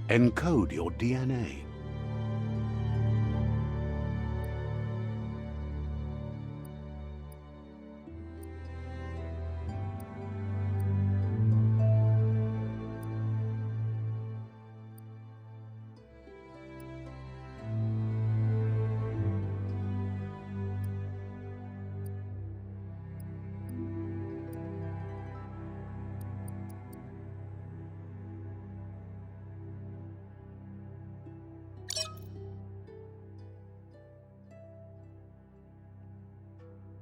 Encode your DNA.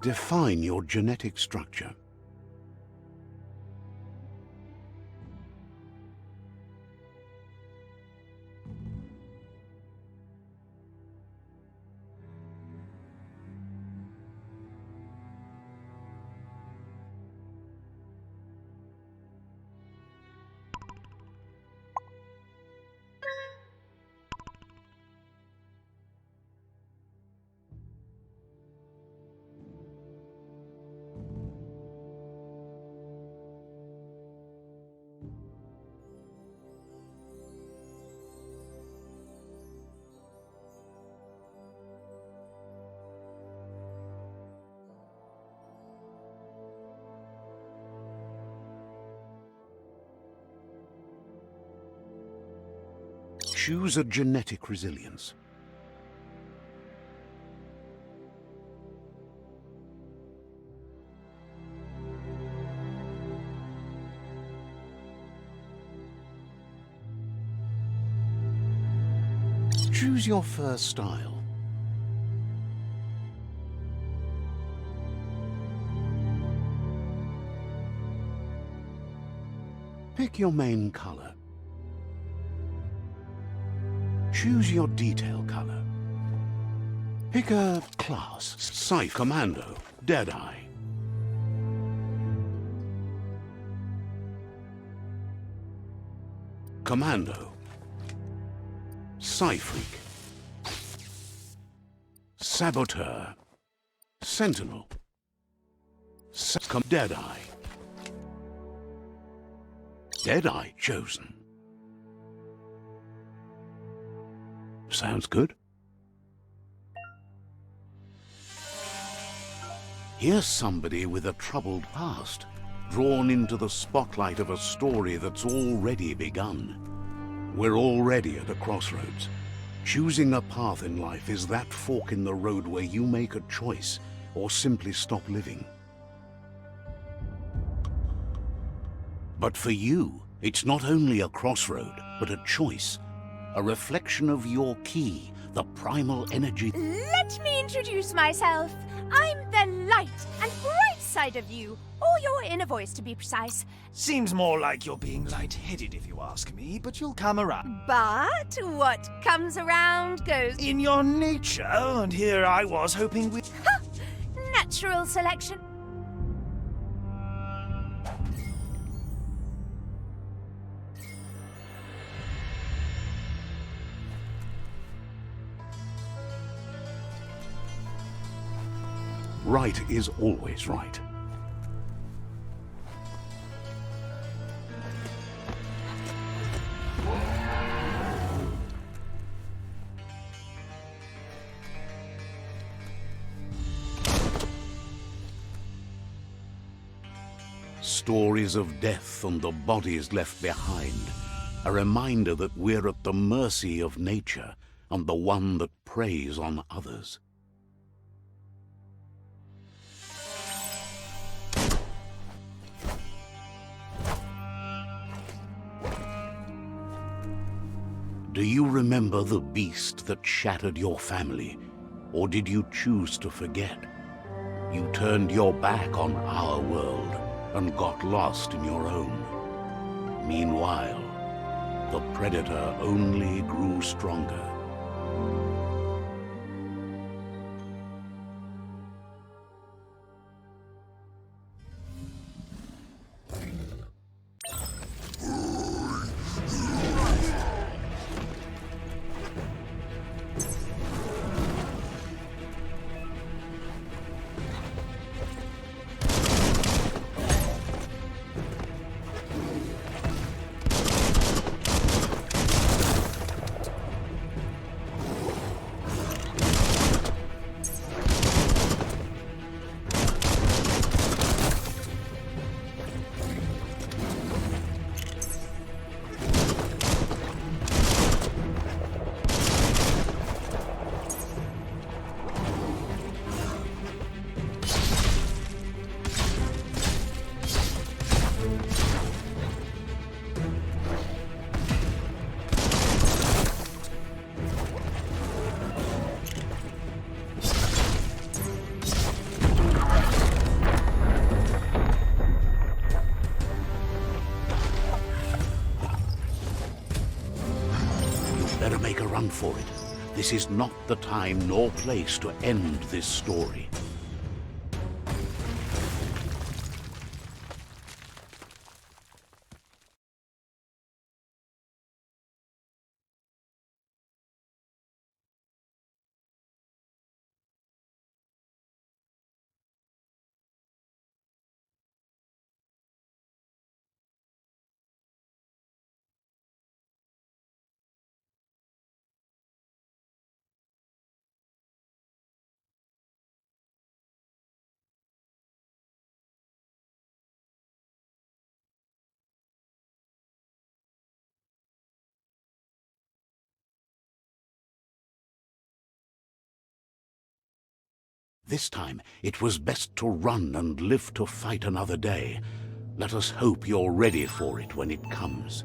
Define your genetic structure. Choose a genetic resilience. Choose your fur style. Pick your main color. Choose your detail color. Pick a class. Scythe, Commando, Deadeye. Commando. Psy-Freak. Saboteur. Sentinel. Deadeye. Deadeye chosen. Sounds good. Here's somebody with a troubled past, drawn into the spotlight of a story that's already begun. We're already at a crossroads. Choosing a path in life is that fork in the road where you make a choice or simply stop living. But for you, it's not only a crossroad, but a choice. A reflection of your key, the primal energy. Let me introduce myself. I'm the light and bright side of you, or your inner voice to be precise. Seems more like you're being light-headed if you ask me, but you'll come around. But what comes around goes... In your nature, and here I was hoping we... Ha! Natural selection. Right is always right. Stories of death and the bodies left behind. A reminder that we're at the mercy of nature and the one that preys on others. Do you remember the beast that shattered your family, or did you choose to forget? You turned your back on our world and got lost in your own. Meanwhile, the predator only grew stronger. for it. This is not the time nor place to end this story. This time, it was best to run and live to fight another day. Let us hope you're ready for it when it comes.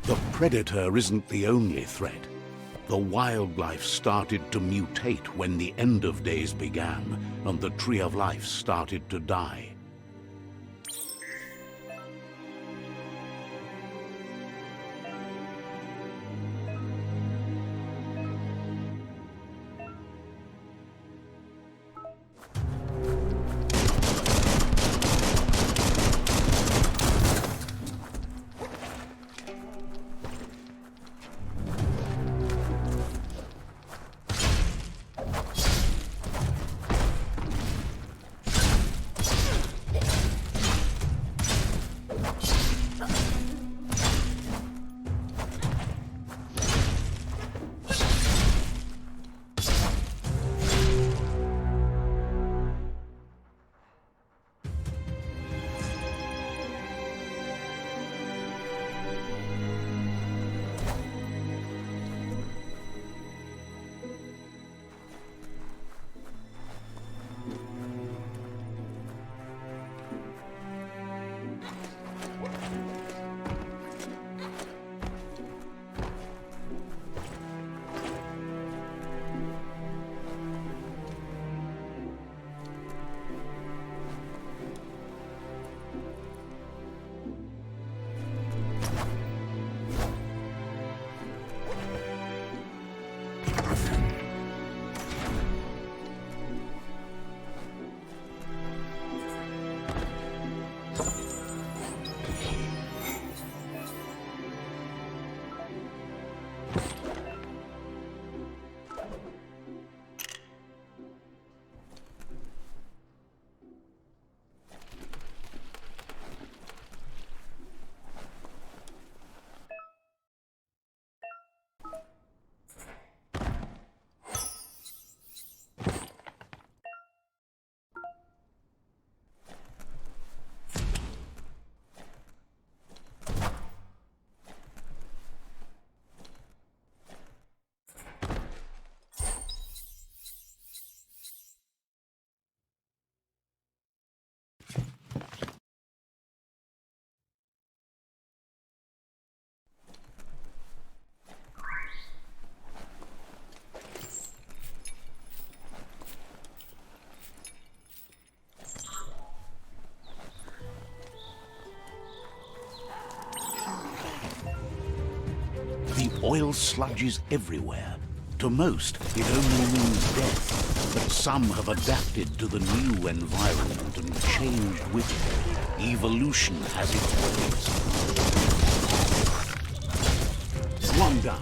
The predator isn't the only threat. The wildlife started to mutate when the end of days began, and the tree of life started to die. Oil sludges everywhere. To most, it only means death, but some have adapted to the new environment and changed with it. Evolution has its ways. One down.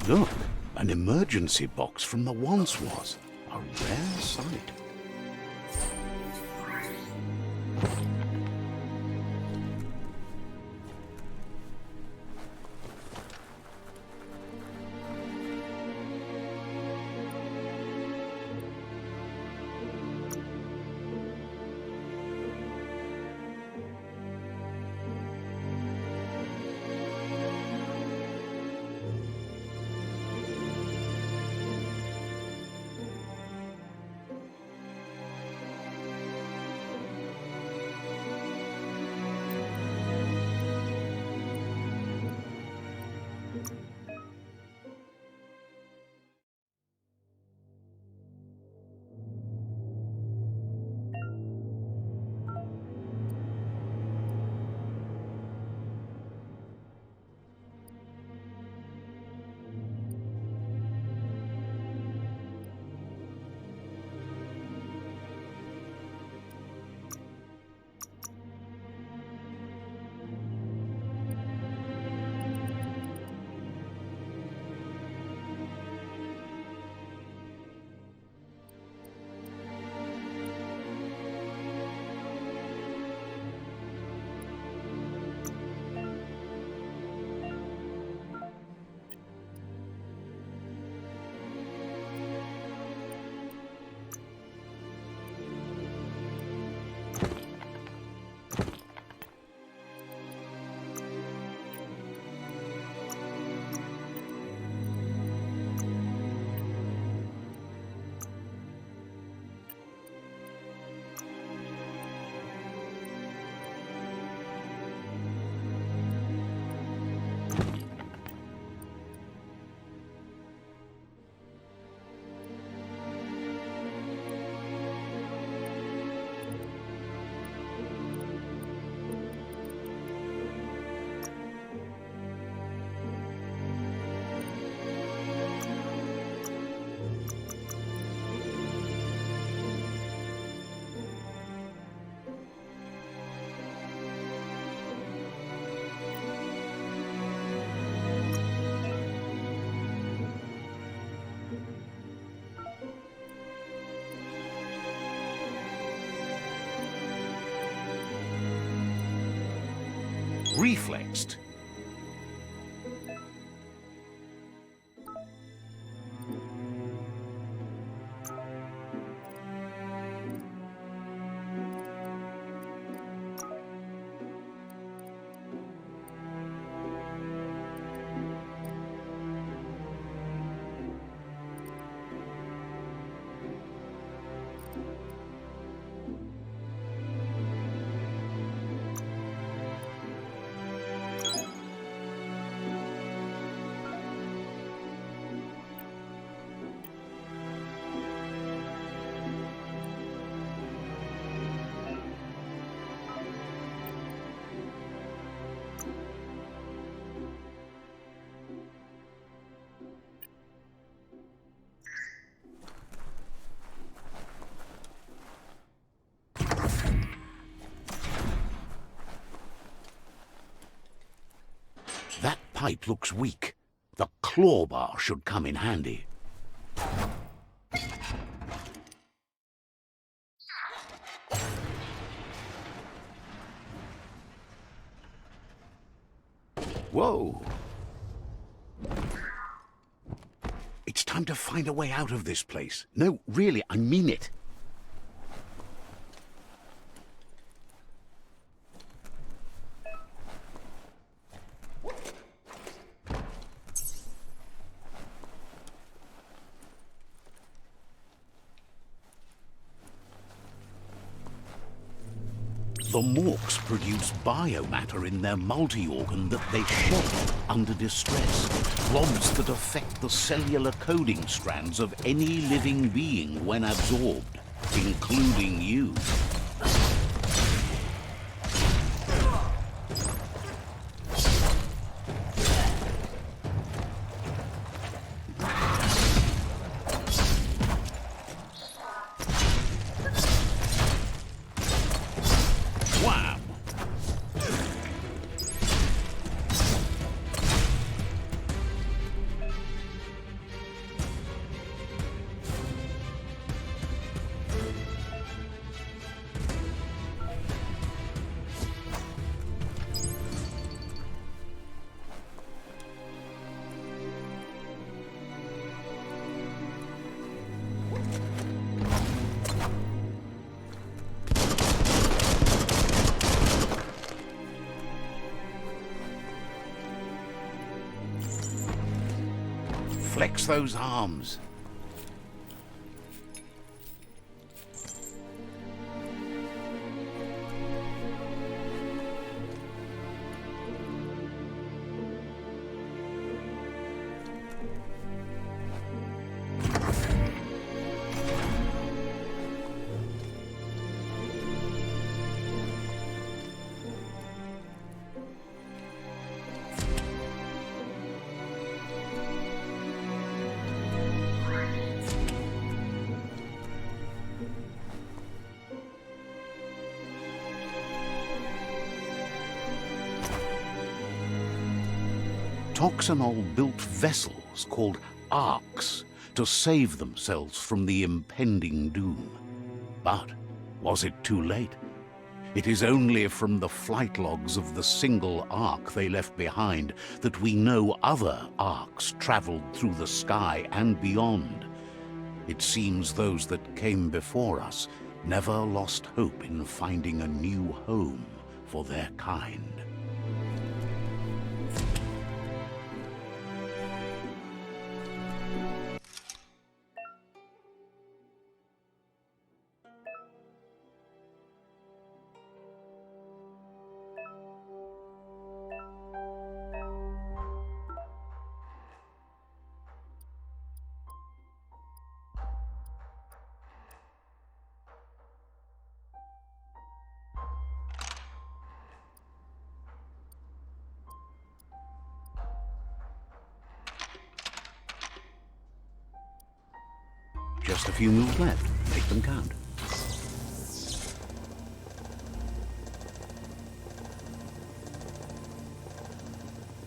Look, an emergency box from the once was. A rare sight. Reflexed. That pipe looks weak. The claw bar should come in handy. Whoa! It's time to find a way out of this place. No, really, I mean it. The Morks produce biomatter in their multi-organ that they shed under distress. Blobs that affect the cellular coding strands of any living being when absorbed, including you. Flex those arms. Toxanol built vessels called arks to save themselves from the impending doom. But was it too late? It is only from the flight logs of the single ark they left behind that we know other arks traveled through the sky and beyond. It seems those that came before us never lost hope in finding a new home for their kind. Just a few moves left. Make them count.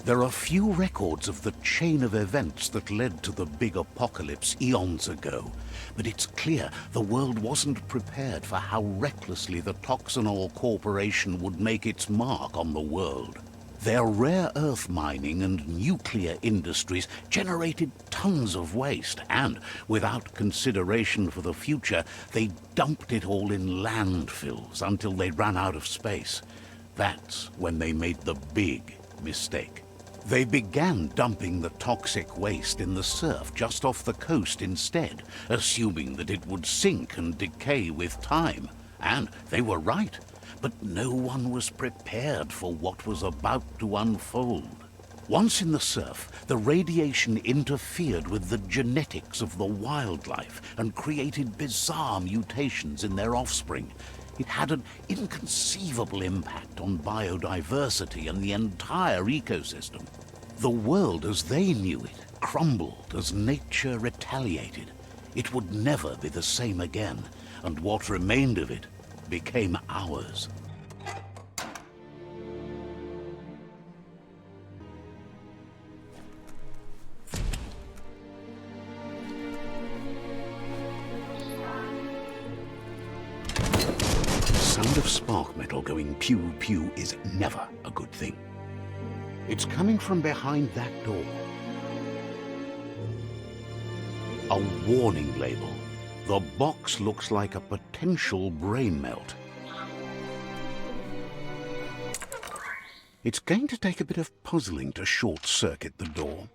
There are few records of the chain of events that led to the big apocalypse eons ago, but it's clear the world wasn't prepared for how recklessly the Toxanol Corporation would make its mark on the world. Their rare earth mining and nuclear industries generated tons of waste, and without consideration for the future, they dumped it all in landfills until they ran out of space. That's when they made the big mistake. They began dumping the toxic waste in the surf just off the coast instead, assuming that it would sink and decay with time. And they were right. But no one was prepared for what was about to unfold. Once in the surf, the radiation interfered with the genetics of the wildlife and created bizarre mutations in their offspring. It had an inconceivable impact on biodiversity and the entire ecosystem. The world as they knew it crumbled as nature retaliated. It would never be the same again, and what remained of it became ours. The sound of spark metal going pew pew is never a good thing. It's coming from behind that door. A warning label. The box looks like a potential brain melt. It's going to take a bit of puzzling to short-circuit the door.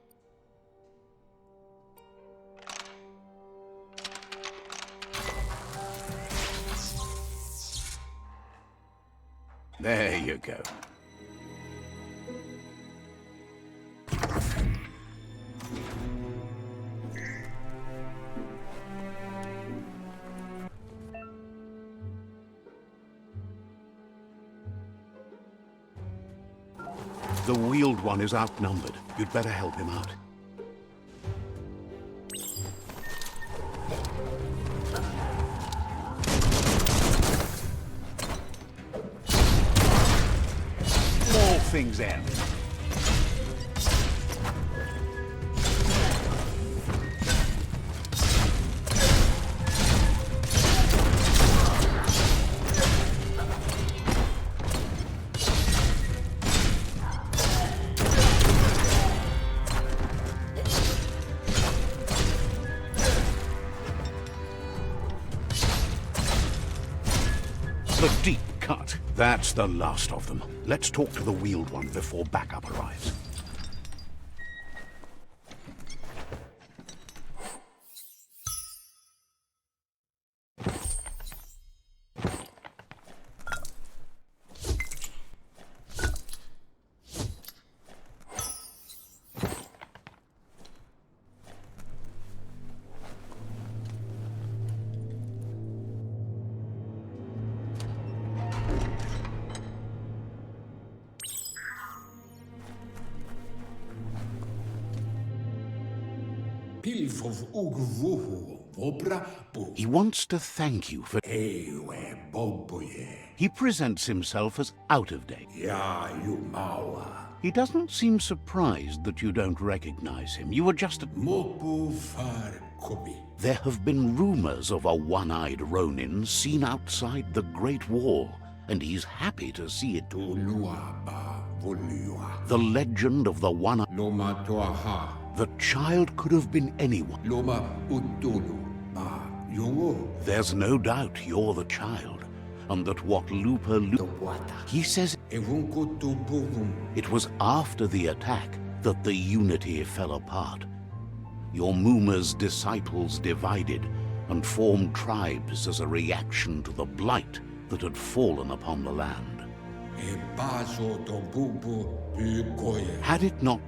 There you go. The wheeled one is outnumbered. You'd better help him out. All things end. The deep cut. That's the last of them. Let's talk to the wheeled one before backup arrives. pilfov ugvuhu vobra bu. He wants to thank you for... Ewe boboye. He presents himself as out of date. Ya yumawa. He doesn't seem surprised that you don't recognize him. You were just at... Mopu far kobi. There have been rumors of a one-eyed Ronin seen outside the Great Wall, and he's happy to see it. Tulua ba volua. The legend of the one-eyed... Loma toaha. The child could have been anyone. Loma utulu ba yongo. There's no doubt you're the child, and that what Lupa... He says Evunko to bovum. it was after the attack that the unity fell apart. Your Muma's disciples divided and formed tribes as a reaction to the blight that had fallen upon the land. E baso to bubu ukoye. Had it not